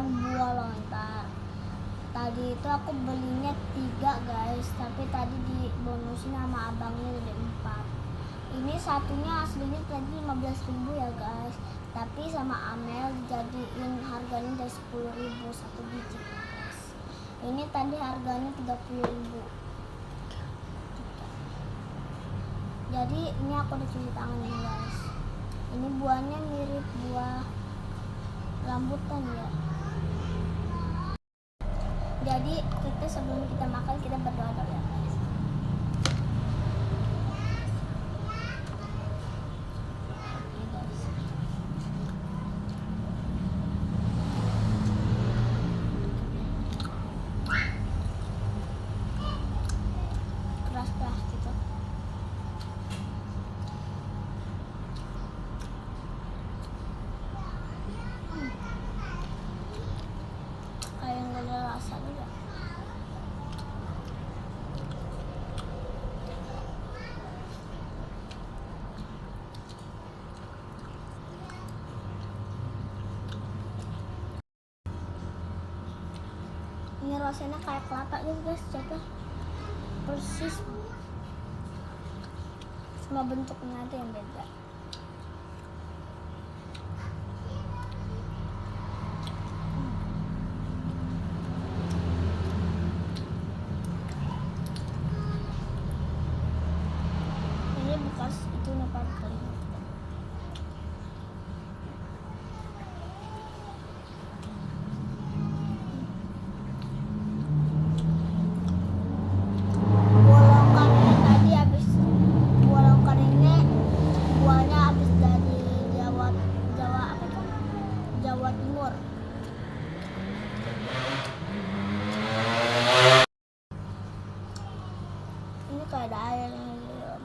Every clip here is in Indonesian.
makan buah lontar. Tadi itu aku belinya 3 guys, tapi tadi dibonusin sama abangnya jadi 4. Ini satunya aslinya tadi 15.000 ya guys, tapi sama Amel dijadiin harganya dari 10.000 satu biji guys. Ini tadi harganya 30.000. Jadi ini aku udah cuci tangan nih guys. Ini buahnya mirip buah rambutan ya. Jadi kita sebelum kita makan kita berdoa dulu ya guys. Ini guys. Keras-keras gitu. Kayak nggak ada rasa juga. Ini rasanya kayak kelapa gitu guys, coba persis cuma bentuknya aja yang beda. Ini bekas itu parfum. Jawa Timur. Ini kayak ada air di dalam.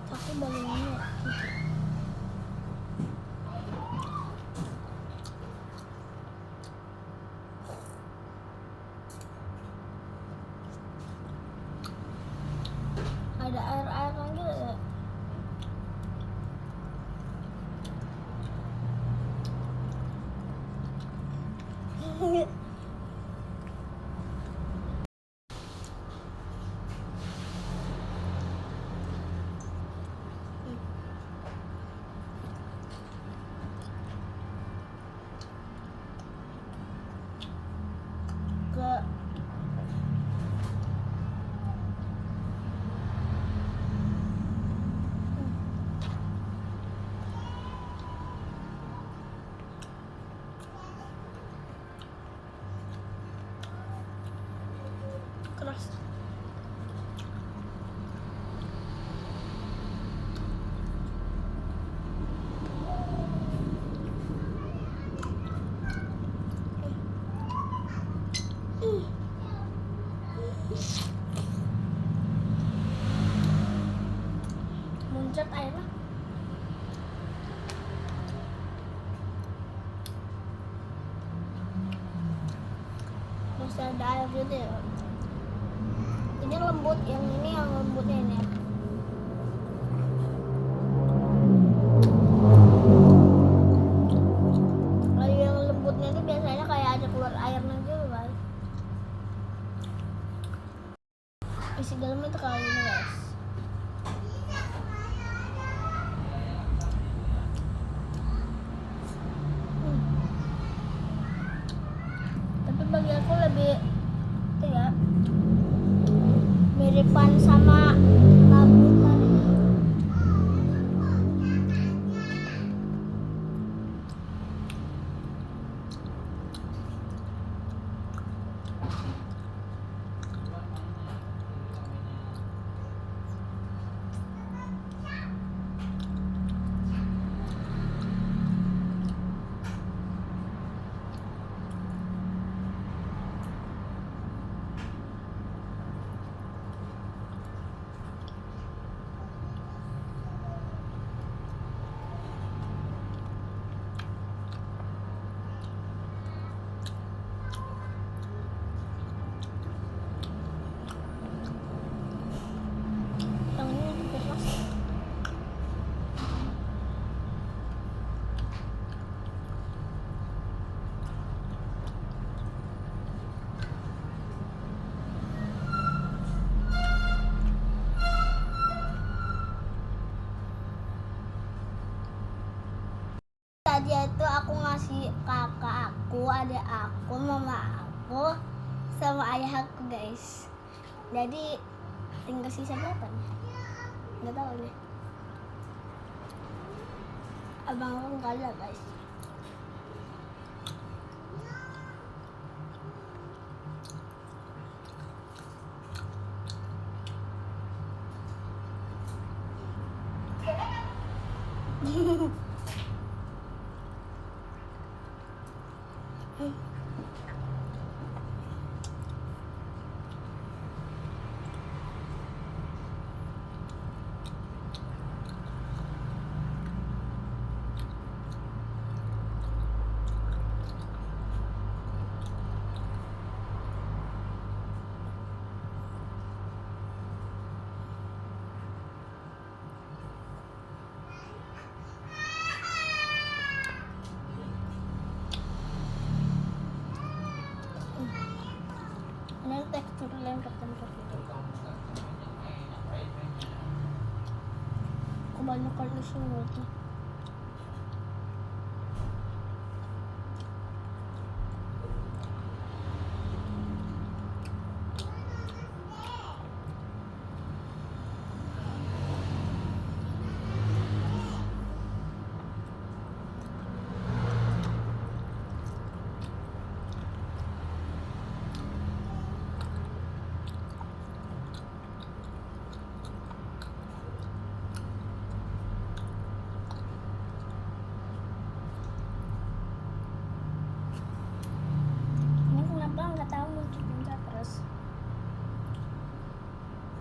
Tapi bagiannya ada air-air lagi ya. Ke keras. Muncrat airnya. Masih ada air gitu ya. Ini lembut, yang ini yang lembutnya ini. Kalau yang lembutnya ini biasanya kayak ada keluar airnya gitu guys. Isi dalamnya itu kayak gini guys. Tapi bagi aku lebih itu ya, miripan sama rambutan. adik aku, mama aku, sama ayah aku guys. Jadi tinggal sisa berapa nih? Nggak tahu nih. Abang aku nggak ada guys. Ini tekstur lengkap gitu. Kebanyakan di sini tuh.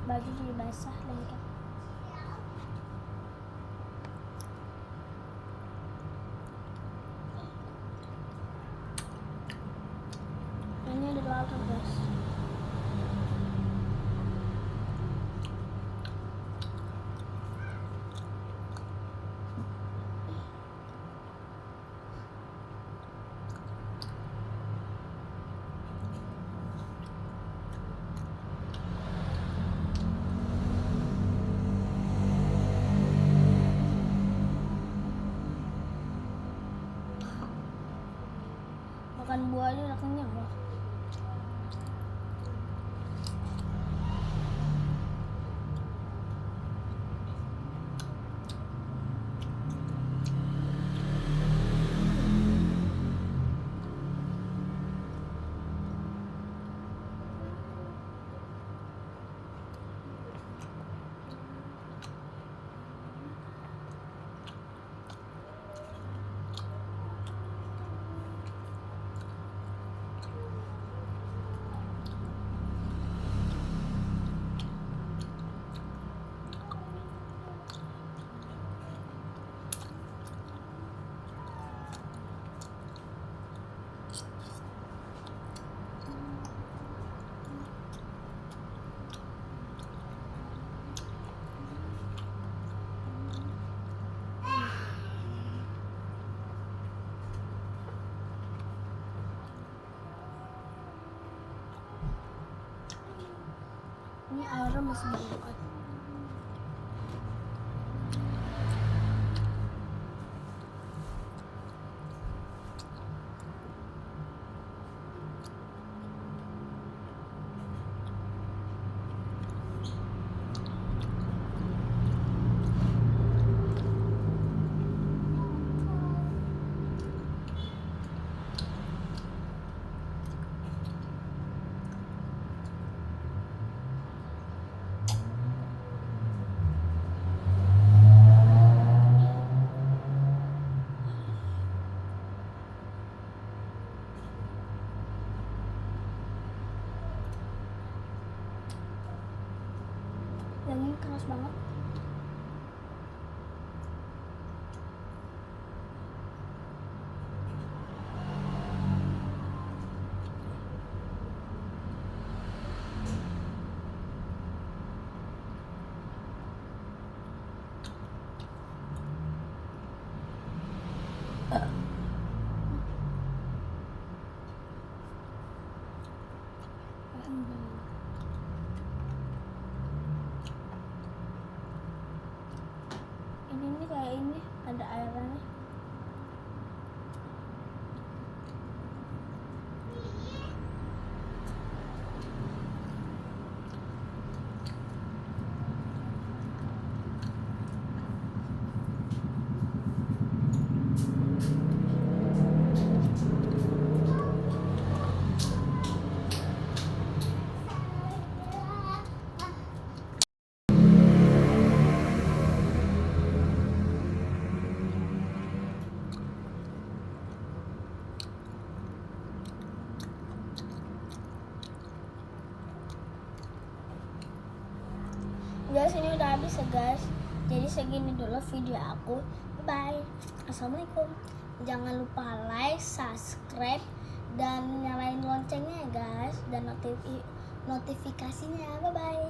Baju jadi basah lengkap. Ini ada lalat guys. Makan buah aja udah kenyang loh. Ini airnya masih banyak. Yang ini keras banget. Ini kayak ini ada airnya. guys, ini udah habis ya guys. Jadi segini dulu video aku. Bye. Assalamualaikum. Jangan lupa like, subscribe, dan nyalain loncengnya ya guys, dan notifikasinya. Bye bye.